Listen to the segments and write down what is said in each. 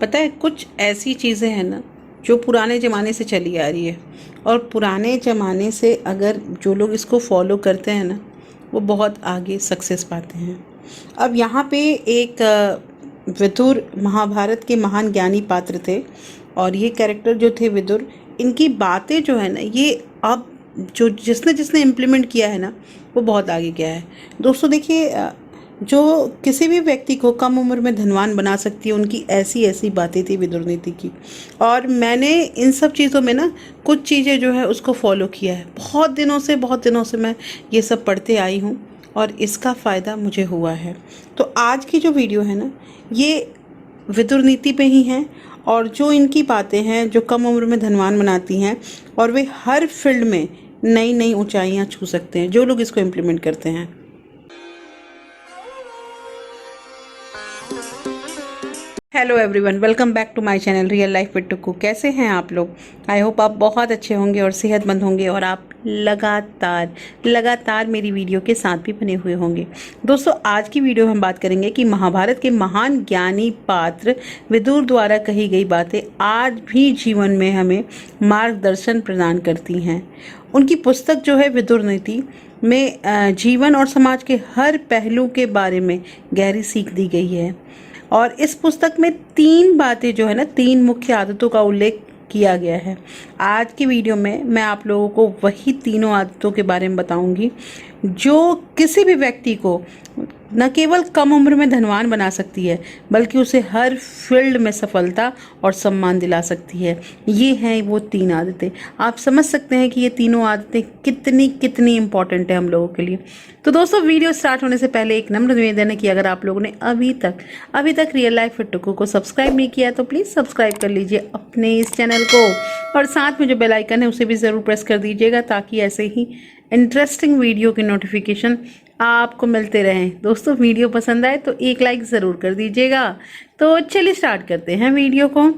पता है कुछ ऐसी चीज़ें हैं ना जो पुराने ज़माने से चली आ रही है, और पुराने ज़माने से अगर जो लोग इसको फॉलो करते हैं ना वो बहुत आगे सक्सेस पाते हैं। अब यहाँ पे एक विदुर महाभारत के महान ज्ञानी पात्र थे, और ये कैरेक्टर जो थे विदुर, इनकी बातें जो है ना ये अब जो जिसने जिसने इम्प्लीमेंट किया है ना वो बहुत आगे गया है। दोस्तों देखिए, जो किसी भी व्यक्ति को कम उम्र में धनवान बना सकती है, उनकी ऐसी ऐसी बातें थी विदुर नीति की। और मैंने इन सब चीज़ों में ना कुछ चीज़ें जो है उसको फॉलो किया है। बहुत दिनों से मैं ये सब पढ़ते आई हूँ और इसका फ़ायदा मुझे हुआ है। तो आज की जो वीडियो है ना ये विदुर नीति पे ही है, और जो इनकी बातें हैं जो कम उम्र में धनवान बनाती हैं, और वे हर फील्ड में नई नई ऊंचाइयां छू सकते हैं जो लोग इसको इम्प्लीमेंट करते हैं। Hello everyone, welcome back to my channel real life with Tuku. कैसे हैं आप लोग? आई होप आप बहुत अच्छे होंगे और सेहतमंद होंगे, और आप लगातार मेरी वीडियो के साथ भी बने हुए होंगे। दोस्तों आज की वीडियो में हम बात करेंगे कि महाभारत के महान ज्ञानी पात्र विदुर द्वारा कही गई बातें आज भी जीवन में हमें मार्गदर्शन प्रदान करती हैं। उनकी पुस्तक जो है विदुर नीति में जीवन और समाज के हर पहलू के बारे में गहरी सीख दी गई है। और इस पुस्तक में 3 बातें जो है ना, 3 मुख्य आदतों का उल्लेख किया गया है। आज की वीडियो में मैं आप लोगों को वही तीनों आदतों के बारे में बताऊंगी जो किसी भी व्यक्ति को न केवल कम उम्र में धनवान बना सकती है, बल्कि उसे हर फील्ड में सफलता और सम्मान दिला सकती है। ये हैं वो 3 आदतें। आप समझ सकते हैं कि ये तीनों आदतें कितनी इंपॉर्टेंट है हम लोगों के लिए। तो दोस्तों वीडियो स्टार्ट होने से पहले एक नम्र निवेदन है कि अगर आप लोगों ने अभी तक रियल लाइफ विद टुकू को सब्सक्राइब नहीं किया तो प्लीज़ सब्सक्राइब कर लीजिए अपने इस चैनल को, और साथ में जो बेल आइकन है उसे भी ज़रूर प्रेस कर दीजिएगा ताकि ऐसे ही इंटरेस्टिंग वीडियो के नोटिफिकेशन आपको मिलते रहें। दोस्तों वीडियो पसंद आए तो एक लाइक ज़रूर कर दीजिएगा। तो चलिए स्टार्ट करते हैं वीडियो को।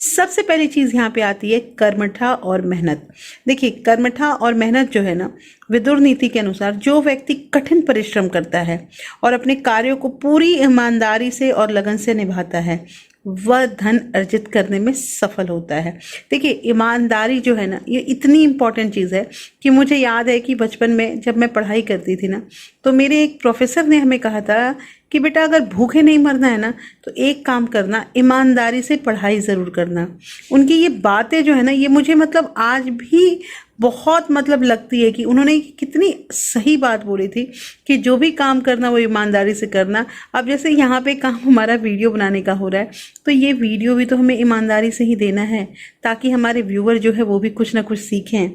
सबसे पहली चीज़ यहाँ पे आती है कर्मठा और मेहनत। देखिए कर्मठा और मेहनत जो है ना, विदुर नीति के अनुसार जो व्यक्ति कठिन परिश्रम करता है और अपने कार्यों को पूरी ईमानदारी से और लगन से निभाता है, वह धन अर्जित करने में सफल होता है। देखिए ईमानदारी जो है ना ये इतनी इम्पॉर्टेंट चीज़ है कि मुझे याद है कि बचपन में जब मैं पढ़ाई करती थी ना, तो मेरे एक प्रोफेसर ने हमें कहा था कि बेटा अगर भूखे नहीं मरना है ना तो एक काम करना, ईमानदारी से पढ़ाई ज़रूर करना। उनकी ये बातें जो है ना ये मुझे मतलब आज भी बहुत मतलब लगती है कि उन्होंने कितनी सही बात बोली थी कि जो भी काम करना वो ईमानदारी से करना। अब जैसे यहाँ पे काम हमारा वीडियो बनाने का हो रहा है, तो ये वीडियो भी तो हमें ईमानदारी से ही देना है ताकि हमारे व्यूअर जो है वो भी कुछ ना कुछ सीखें।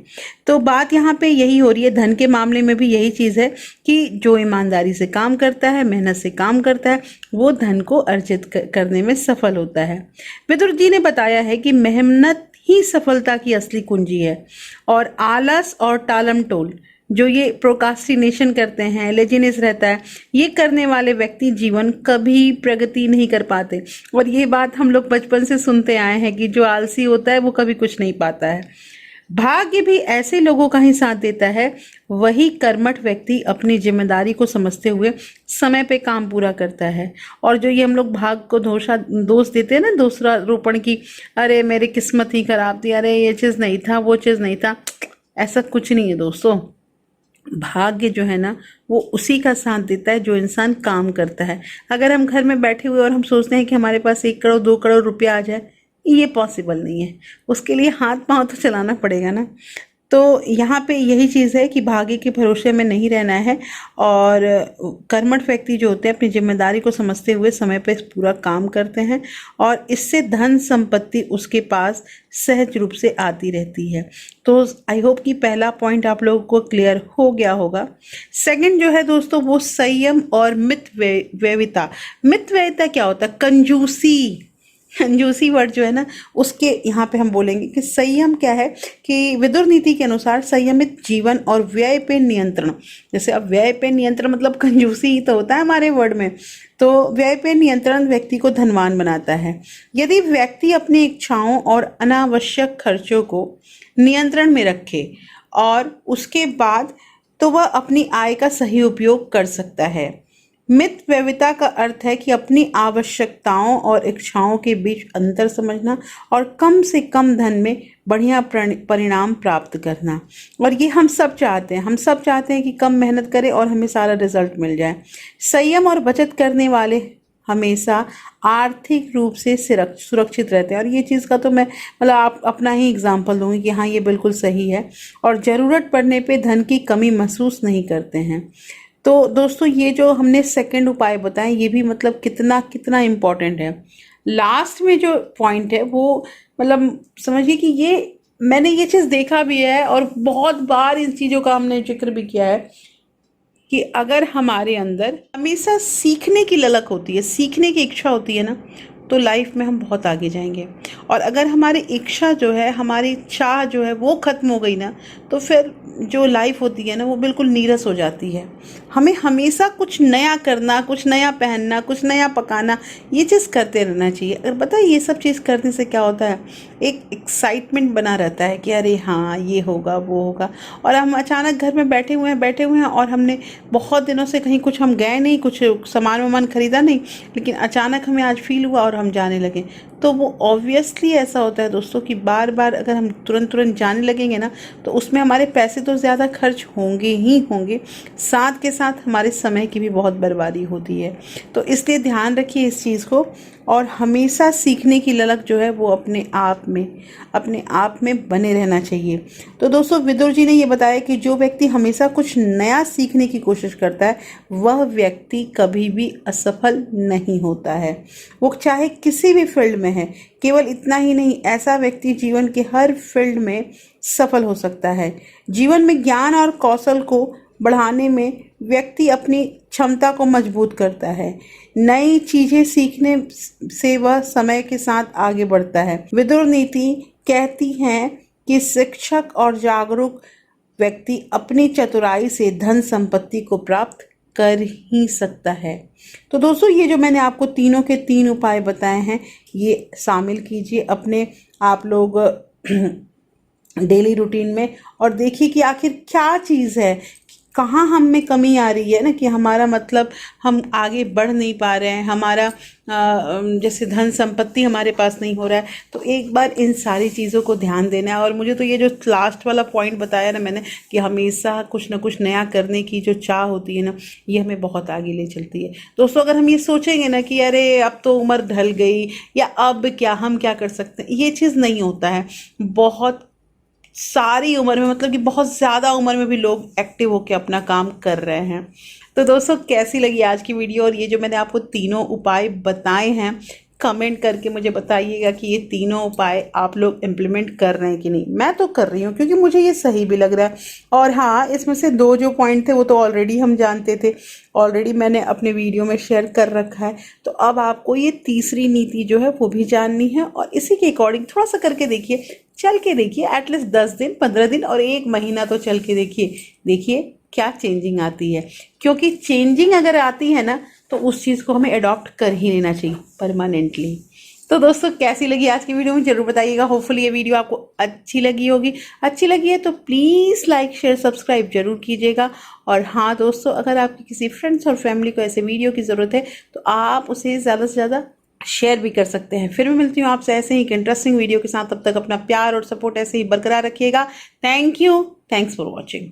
तो बात यहाँ पे यही हो रही है। धन के मामले में भी यही चीज़ है कि जो ईमानदारी से काम करता है, मेहनत से काम करता है, वो धन को अर्जित करने में सफल होता है। विदुर जी ने बताया है कि मेहनत ही सफलता की असली कुंजी है, और आलस और टालम टोल जो ये प्रोकास्टिनेशन करते हैं, लेजीनेस रहता है, ये करने वाले व्यक्ति जीवन कभी प्रगति नहीं कर पाते। और ये बात हम लोग बचपन से सुनते आए हैं कि जो आलसी होता है वो कभी कुछ नहीं पाता है। भाग्य भी ऐसे लोगों का ही साथ देता है। वही कर्मठ व्यक्ति अपनी जिम्मेदारी को समझते हुए समय पे काम पूरा करता है। और जो ये हम लोग भाग को दोष देते हैं ना, दूसरा रोपण की, अरे मेरी किस्मत ही खराब थी, अरे ये चीज़ नहीं था, वो चीज़ नहीं था, ऐसा कुछ नहीं है दोस्तों। भाग्य जो है ना वो उसी का साथ देता है जो इंसान काम करता है। अगर हम घर में बैठे हुए और हम सोचते हैं कि हमारे पास 1 करोड़ 2 करोड़ रुपया आ जाए, ये पॉसिबल नहीं है। उसके लिए हाथ पांव तो चलाना पड़ेगा ना। तो यहाँ पे यही चीज़ है कि भाग्य के भरोसे में नहीं रहना है, और कर्मठ व्यक्ति जो होते हैं अपनी जिम्मेदारी को समझते हुए समय पे पूरा काम करते हैं, और इससे धन संपत्ति उसके पास सहज रूप से आती रहती है। तो आई होप कि पहला पॉइंट आप लोगों को क्लियर हो गया होगा। सेकंड जो है दोस्तों वो संयम और मितव्ययिता। मितव्ययिता क्या होता है? कंजूसी वर्ड जो है ना उसके यहाँ पे हम बोलेंगे कि संयम क्या है, कि विदुर नीति के अनुसार संयमित जीवन और व्यय पे नियंत्रण। जैसे अब व्यय पे नियंत्रण मतलब कंजूसी ही तो होता है हमारे वर्ड में। तो व्यय पे नियंत्रण व्यक्ति को धनवान बनाता है। यदि व्यक्ति अपनी इच्छाओं और अनावश्यक खर्चों को नियंत्रण में रखे और उसके बाद तो वह अपनी आय का सही उपयोग कर सकता है। मितव्ययिता का अर्थ है कि अपनी आवश्यकताओं और इच्छाओं के बीच अंतर समझना और कम से कम धन में बढ़िया परिणाम प्राप्त करना। और ये हम सब चाहते हैं, हम सब चाहते हैं कि कम मेहनत करें और हमें सारा रिजल्ट मिल जाए। संयम और बचत करने वाले हमेशा आर्थिक रूप से सुरक्षित रहते हैं। और ये चीज़ का तो मैं मतलब आप अपना ही एग्जाम्पल दूंगी कि हाँ, ये बिल्कुल सही है। और ज़रूरत पड़ने पे धन की कमी महसूस नहीं करते हैं। तो दोस्तों, ये जो हमने सेकंड उपाय बताए, ये भी मतलब कितना कितना इम्पोर्टेंट है। लास्ट में जो पॉइंट है वो मतलब समझिए कि ये मैंने ये चीज़ देखा भी है और बहुत बार इन चीज़ों का हमने जिक्र भी किया है कि अगर हमारे अंदर हमेशा सीखने की ललक होती है, सीखने की इच्छा होती है ना, तो लाइफ में हम बहुत आगे जाएंगे। और अगर हमारी इच्छा जो है, हमारी चाह जो है वो ख़त्म हो गई ना, तो फिर जो लाइफ होती है ना वो बिल्कुल नीरस हो जाती है। हमें हमेशा कुछ नया करना, कुछ नया पहनना, कुछ नया पकाना, ये चीज़ करते रहना चाहिए। अगर पता है ये सब चीज़ करने से क्या होता है, एक एक्साइटमेंट बना रहता है कि अरे हाँ, ये होगा वो होगा। और हम अचानक घर में बैठे हुए हैं और हमने बहुत दिनों से कहीं कुछ हम गए नहीं, कुछ सामान वामान खरीदा नहीं, लेकिन अचानक हमें आज फील हुआ और हम जाने लगे। तो वो ऑब्वियसली ऐसा होता है दोस्तों कि बार बार अगर हम तुरंत जाने लगेंगे ना, तो उसमें हमारे पैसे तो ज़्यादा खर्च होंगे ही होंगे, साथ के साथ हमारे समय की भी बहुत बर्बादी होती है। तो इसलिए ध्यान रखिए इस चीज़ को। और हमेशा सीखने की ललक जो है वो अपने आप में बने रहना चाहिए। तो दोस्तों, विदुर जी ने ये बताया कि जो व्यक्ति हमेशा कुछ नया सीखने की कोशिश करता है, वह व्यक्ति कभी भी असफल नहीं होता है, वो चाहे किसी भी फील्ड में है। केवल इतना ही नहीं, ऐसा व्यक्ति जीवन के हर फील्ड में सफल हो सकता है। जीवन में ज्ञान और कौशल को बढ़ाने में व्यक्ति अपनी क्षमता को मजबूत करता है। नई चीजें सीखने से वह समय के साथ आगे बढ़ता है। विदुर नीति कहती है कि शिक्षक और जागरूक व्यक्ति अपनी चतुराई से धन संपत्ति को प्राप्त कर ही सकता है। तो दोस्तों, ये जो मैंने आपको तीनों के तीन उपाय बताए हैं, ये शामिल कीजिए अपने आप लोग डेली रूटीन में, और देखिए कि आखिर क्या चीज़ है, कहाँ हम में कमी आ रही है ना, कि हमारा मतलब हम आगे बढ़ नहीं पा रहे हैं, हमारा जैसे धन संपत्ति हमारे पास नहीं हो रहा है। तो एक बार इन सारी चीज़ों को ध्यान देना है। और मुझे तो ये जो लास्ट वाला पॉइंट बताया ना मैंने, कि हमेशा कुछ ना कुछ नया करने की जो चाह होती है ना, ये हमें बहुत आगे ले चलती है। दोस्तों, अगर हम ये सोचेंगे ना कि अरे अब तो उम्र ढल गई, या अब क्या हम क्या कर सकते हैं, ये चीज़ नहीं होता है। बहुत सारी उम्र में, मतलब कि बहुत ज़्यादा उम्र में भी लोग एक्टिव होकर अपना काम कर रहे हैं। तो दोस्तों, कैसी लगी आज की वीडियो, और ये जो मैंने आपको तीनों उपाय बताए हैं, कमेंट करके मुझे बताइएगा कि ये तीनों उपाय आप लोग इम्प्लीमेंट कर रहे हैं कि नहीं। मैं तो कर रही हूँ, क्योंकि मुझे ये सही भी लग रहा है। और हाँ, इसमें से दो जो पॉइंट थे वो तो ऑलरेडी हम जानते थे, ऑलरेडी मैंने अपने वीडियो में शेयर कर रखा है। तो अब आपको ये तीसरी नीति जो है वो भी जाननी है, और इसी के अकॉर्डिंग थोड़ा सा करके देखिए, चल के देखिए, एटलीस्ट 10 दिन, 15 दिन और 1 महीना तो चल के देखिए क्या चेंजिंग आती है। क्योंकि चेंजिंग अगर आती है ना, तो उस चीज़ को हमें अडॉप्ट कर ही लेना चाहिए परमानेंटली। तो दोस्तों, कैसी लगी आज की वीडियो में जरूर बताइएगा। होपफुली ये वीडियो आपको अच्छी लगी होगी। अच्छी लगी है तो प्लीज़ लाइक शेयर सब्सक्राइब जरूर कीजिएगा। और हाँ दोस्तों, अगर आपकी किसी फ्रेंड्स और फैमिली को ऐसे वीडियो की ज़रूरत है, तो आप उसे ज़्यादा से ज़्यादा शेयर भी कर सकते हैं। फिर मैं मिलती हूँ आपसे ऐसे ही एक इंटरेस्टिंग वीडियो के साथ। तब तक अपना प्यार और सपोर्ट ऐसे ही बरकरार रखिएगा। Thank you, thanks for watching.